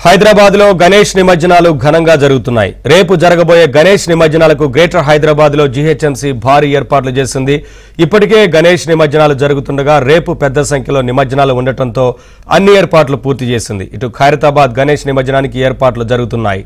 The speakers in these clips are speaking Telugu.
హైదరాబాద్ లో గణేష్ నిమజ్జనాలు ఘనంగా జరుగుతున్నాయి. రేపు జరగబోయే గణేష్ నిమజ్జనాలకు గ్రేటర్ హైదరాబాద్ లో జీహెచ్ఎంసీ భారీ ఏర్పాట్లు చేసింది. ఇప్పటికే గణేష్ నిమజ్జనాలు జరుగుతుండగా రేపు పెద్ద సంఖ్యలో నిమజ్జనాలు ఉండటంతో అన్ని ఏర్పాట్లు పూర్తి చేసింది. ఇటు ఖైరతాబాద్ గణేష్ నిమజ్జనానికి ఏర్పాట్లు జరుగుతున్నాయి.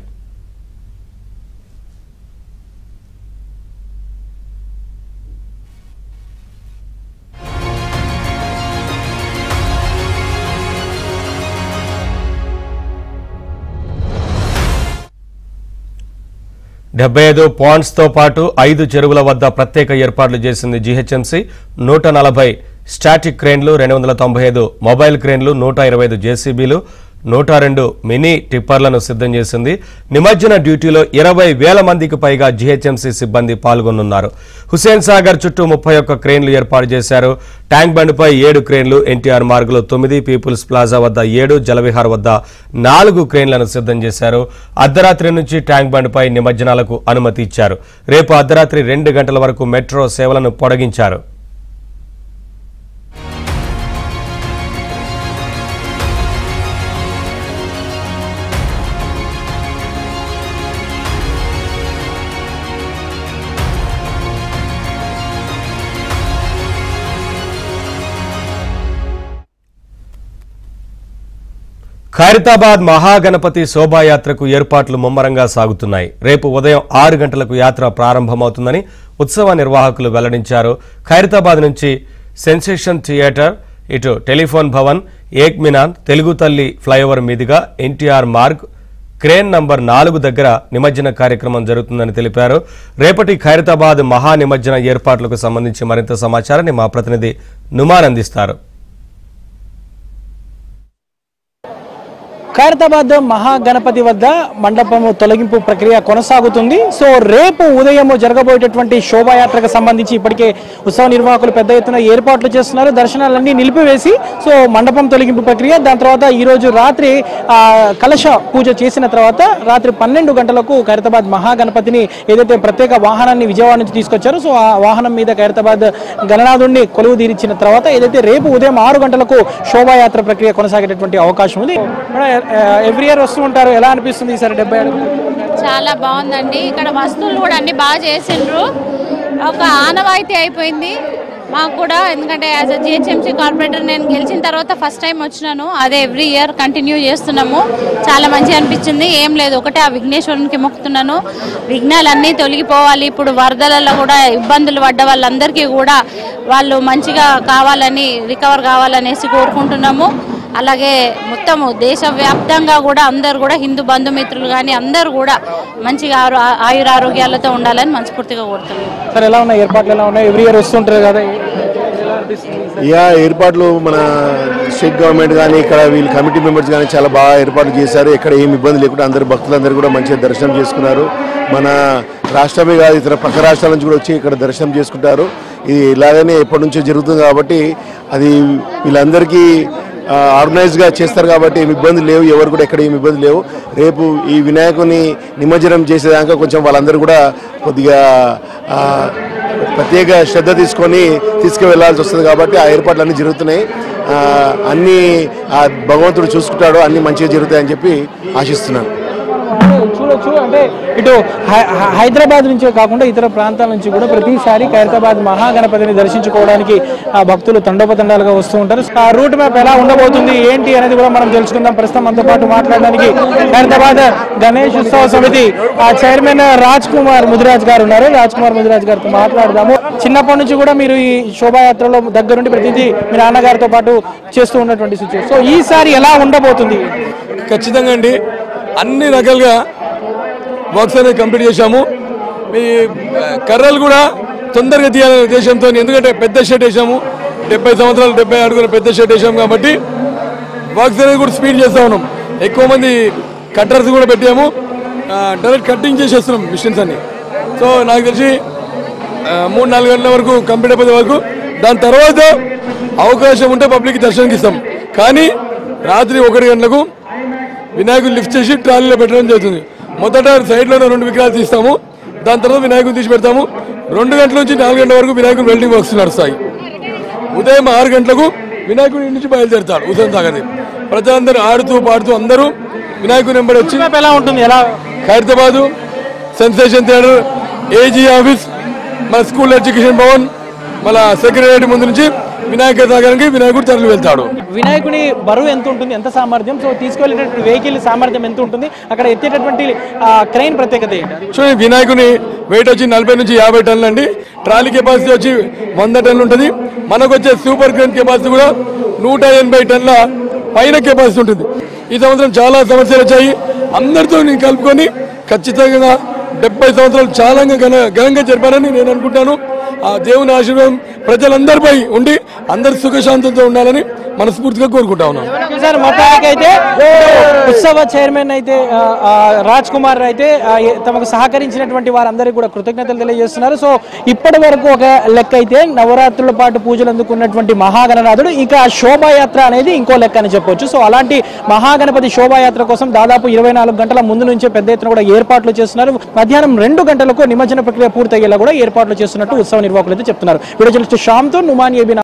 పాండ్స్ తో పాటు 5 చెరువుల వద్ద ప్రత్యేక ఏర్పాట్లు చేసింది జీహెచ్ఎంసీ. 140 స్టాటిక్ క్రేన్లు, 295 మొబైల్ క్రేన్లు, 125 జేసీబీలు, 102 మినీ టిప్పర్లను సిద్ధం చేసింది. నిమజ్జన డ్యూటీలో 20,000 మందికి పైగా జీహెచ్ఎంసీ సిబ్బంది పాల్గొనున్నారు. హుస్సేన్ సాగర్ చుట్టూ 31 క్రేన్లు ఏర్పాటు చేశారు. ట్యాంక్ బండ్పై 7 క్రేన్లు, ఎన్టీఆర్ మార్గులో 9, పీపుల్స్ ప్లాజా వద్ద 7, జలవిహార్ వద్ద 4 క్రేన్లను సిద్ధం చేశారు. అర్ధరాత్రి నుంచి ట్యాంక్ బండ్పై నిమజ్జనాలకు అనుమతి ఇచ్చారు. రేపు అర్ధరాత్రి 2 గంటల వరకు మెట్రో సేవలను పొడిగించారు. ఖైరతాబాద్ మహాగణపతి శోభాయాత్రకు ఏర్పాట్లు ముమ్మరంగా సాగుతున్నాయి. రేపు ఉదయం 6 గంటలకు యాత్ర ప్రారంభమవుతుందని ఉత్సవ నిర్వాహకులు వెల్లడించారు. ఖైరతాబాద్ నుంచి సెన్సేషన్ థియేటర్, ఇటు టెలిఫోన్ భవన్, ఏక్ మినార్, తెలుగు తల్లి ఫ్లైఓవర్ మీదుగా ఎన్టీఆర్ మార్గ్, క్రేన్ నంబర్ 4 దగ్గర నిమజ్జన కార్యక్రమం జరుగుతుందని తెలిపారు. రేపటి ఖైరతాబాద్ మహా నిమజ్జన ఏర్పాట్లకు సంబంధించి మరింత సమాచారాన్ని మా ప్రతినిధి నుమాన్ అందిస్తారు. ఖైరతాబాద్ మహాగణపతి వద్ద మండపము తొలగింపు ప్రక్రియ కొనసాగుతుంది. సో రేపు ఉదయం జరగబోయేటటువంటి శోభాయాత్రకు సంబంధించి ఇప్పటికే ఉత్సవ నిర్వాహకులు పెద్ద ఎత్తున ఏర్పాట్లు చేస్తున్నారు. దర్శనాలన్నీ నిలిపివేసి సో మండపం తొలగింపు ప్రక్రియ, దాని తర్వాత ఈరోజు రాత్రి కలశ పూజ చేసిన తర్వాత రాత్రి 12 గంటలకు ఖైరతాబాద్ మహాగణపతిని ఏదైతే ప్రత్యేక వాహనాన్ని విజయవాడ నుంచి తీసుకొచ్చారో సో ఆ వాహనం మీద ఖైరతాబాద్ గణనాథుడిని కొలువు తీర్చిన తర్వాత ఏదైతే రేపు ఉదయం 6 గంటలకు శోభాయాత్ర ప్రక్రియ కొనసాగేటటువంటి అవకాశం ఉంది. ఎవ్రీ ఇయర్ వస్తూ ఉంటారు, ఎలా అనిపిస్తుంది ఈసారి 70 అడుగులు? చాలా బాగుందండి. ఇక్కడ వస్తువులు కూడా అన్ని బాగా చేసిండ్రు. ఒక ఆనవాయితీ అయిపోయింది మాకు కూడా, ఎందుకంటే యాజ్ అ జిహెచ్ఎంసీ కార్పొరేటర్ నేను గెలిచిన తర్వాత ఫస్ట్ టైం వచ్చినాను. అదే ఎవ్రీ ఇయర్ కంటిన్యూ చేస్తున్నాము. చాలా మంచిగా అనిపించింది. ఏం లేదు, ఒకటే ఆ విఘ్నేశ్వరునికి మొక్కుతున్నాను, విఘ్నాలన్నీ తొలగిపోవాలి. ఇప్పుడు వరదలలో కూడా ఇబ్బందులు పడ్డ వాళ్ళందరికీ కూడా వాళ్ళు మంచిగా కావాలని, రికవర్ కావాలనేసి కోరుకుంటున్నాము. అలాగే మొత్తము దేశవ్యాప్తంగా కూడా అందరు కూడా హిందూ బంధుమిత్రులు కానీ అందరూ కూడా మంచిగా ఆయురారోగ్యాలతో ఉండాలని మనస్ఫూర్తిగా కోరుతున్నాం. సార్ ఎలా ఉన్నాయి ఏర్పాట్లు, ఎలా ఉన్నాయి? ఎవ్రీ ఇయర్ వస్తుంటారు కదా, ఏర్పాట్లు మన స్టేట్ గవర్నమెంట్ కానీ ఇక్కడ వీళ్ళు కమిటీ మెంబర్స్ కానీ చాలా బాగా ఏర్పాట్లు చేశారు. ఇక్కడ ఏమి ఇబ్బంది లేకుండా అందరు భక్తులందరూ కూడా మంచిగా దర్శనం చేసుకున్నారు. మన రాష్ట్రమే కాదు ఇతర పక్క రాష్ట్రాల నుంచి కూడా వచ్చి ఇక్కడ దర్శనం చేసుకుంటారు. ఇది ఇలాగనే ఎప్పటి నుంచో జరుగుతుంది కాబట్టి అది వీళ్ళందరికీ ఆర్గనైజ్గా చేస్తారు కాబట్టి ఏమి ఇబ్బంది లేవు, ఎవరు కూడా ఎక్కడ ఏమి ఇబ్బంది లేవు. రేపు ఈ వినాయకుని నిమజ్జనం చేసేదాకా కొంచెం వాళ్ళందరూ కూడా కొద్దిగా ప్రత్యేక శ్రద్ధ తీసుకువెళ్లాల్సి వస్తుంది కాబట్టి ఆ ఏర్పాట్లు అన్నీ జరుగుతున్నాయి. అన్నీ భగవంతుడు చూసుకుంటాడు, అన్నీ మంచిగా జరుగుతాయని చెప్పి ఆశిస్తున్నాను. చూడొచ్చు అంటే ఇటు హైదరాబాద్ నుంచే కాకుండా ఇతర ప్రాంతాల నుంచి కూడా ప్రతిసారి ఖైరతాబాద్ మహాగణపతిని దర్శించుకోవడానికి భక్తులు తండోపతండాలుగా వస్తూ ఉంటారు. ఆ రూట్ మ్యాప్ ఎలా ఉండబోతుంది ఏంటి అనేది కూడా మనం తెలుసుకుందాం. ప్రస్తుతం మనతో పాటు మాట్లాడడానికి ఖైరతాబాద్ గణేష్ ఉత్సవ సమితి చైర్మన్ రాజ్ కుమార్ ముదిరాజ్ గారు ఉన్నారు. రాజ్ కుమార్ ముదిరాజ్ గారితో మాట్లాడదాము. చిన్నప్పటి నుంచి కూడా మీరు ఈ శోభాయాత్రలో దగ్గరుండి ప్రతిదీ మీ నాన్నగారితో పాటు చేస్తూ ఉన్నటువంటి సిచ్యువేషన్, సో ఈసారి ఎలా ఉండబోతుంది? ఖచ్చితంగా అండి, అన్ని రకాలుగా వర్క్స్ అనేది కంప్లీట్ చేశాము. మీ కర్రలు కూడా తొందరగా తీయాలనే ఉద్దేశంతో, ఎందుకంటే పెద్ద షెడ్ వేసాము, 70 సంవత్సరాలు 70 అడుగుల పెద్ద షెడ్ వేసాము కాబట్టి వర్క్స్ అనేది కూడా స్పీడ్ చేస్తూ ఉన్నాం. ఎక్కువ మంది కట్టర్స్ కూడా పెట్టాము, డైరెక్ట్ కట్టింగ్ చేసేస్తున్నాం మిషన్స్ అన్ని. సో నాకు తెలిసి 3-4 గంటల వరకు కంప్లీట్ అయిపోయే వరకు, దాని తర్వాత అవకాశం ఉంటే పబ్లిక్ దర్శనానికి ఇస్తాం. కానీ రాత్రి 1 గంటలకు వినాయకుడు లిఫ్ట్ చేసి ట్రాలీలో పెట్టడం జరుగుతుంది. మొదట సైడ్లోనే 2 విగ్రహాలు తీస్తాము, దాని తర్వాత వినాయకుడు తీసి పెడతాము. 2 గంటల నుంచి 4 గంటల వరకు వినాయకుడు వెల్డింగ్ వర్క్స్ నడుస్తాయి. ఉదయం 6 గంటలకు వినాయకుడి నుంచి బయలుదేరుతాడు హుస్సేన్ సాగర్. ప్రజలందరూ ఆడుతూ పాడుతూ అందరూ వినాయకుని వెంబడి వచ్చి ఎలా ఉంటుంది ఎలా Khairatabad sensation theatre, AG office, మన స్కూల్ ఎడ్యుకేషన్ భవన్, మన సెక్రటరీ ముందు నుంచి వినాయక నగరానికి వినాయకుడు తరలి వెళ్తాడు. వినాయకుడి బరువు ఎంత ఉంటుంది, ఎంత సామర్థ్యం, సో తీసుకెళ్లేటటువంటి వెహికల్ సామర్థ్యం ఎంత ఉంటుంది, అక్కడ ఎత్తేటటువంటి క్రెయిన్ ప్రత్యేకత ఏంటి? చూడండి, వినాయకుని వెయిట్ వచ్చి 40 నుంచి 50 టన్నులు అండి. ట్రాలీ కెపాసిటీ వచ్చి 100 టన్నులు ఉంటుంది. మనకు వచ్చే సూపర్ క్రేన్ కెపాసిటీ కూడా 180 టన్నుల పైన కెపాసిటీ ఉంటుంది. ఈ సంవత్సరం చాలా సమస్యలు వచ్చాయి. అందరితో నేను కలుపుకొని ఖచ్చితంగా 70 సంవత్సరాలు చాలా ఘనంగా జరిపారని నేను అనుకుంటాను. ఆ దేవుని ఆశీర్వాదం ప్రజలందరిపై ఉండి అందరు సుఖశాంతంతో ఉండాలని మనస్ఫూర్తిగా కోరుకుంటా ఉన్నాను. సార్, మొత్తానికైతే ఉత్సవ చైర్మన్ అయితే రాజ్ కుమార్ అయితే తమకు సహకరించినటువంటి వారందరికీ కూడా కృతజ్ఞతలు తెలియజేస్తున్నారు. సో ఇప్పటి వరకు ఒక లెక్క అయితే నవరాత్రుల పాటు పూజలు అందుకున్నటువంటి మహాగణనాథుడు, ఇక శోభాయాత్ర అనేది ఇంకో లెక్క అని చెప్పొచ్చు. సో అలాంటి మహాగణపతి శోభాయాత్ర కోసం దాదాపు 24 గంటల ముందు నుంచే పెద్ద ఎత్తున కూడా ఏర్పాట్లు చేస్తున్నారు. మధ్యాహ్నం 2 గంటలకు నిమజ్జన ప్రక్రియ పూర్తయ్యేలా కూడా ఏర్పాట్లు చేస్తున్నట్టు ఉత్సవ నిర్వాహకులు అయితే చెప్తున్నారు. వీడియో జర్నలిస్ట్ శ్యామ్తో నుమాన్ ఏబీ.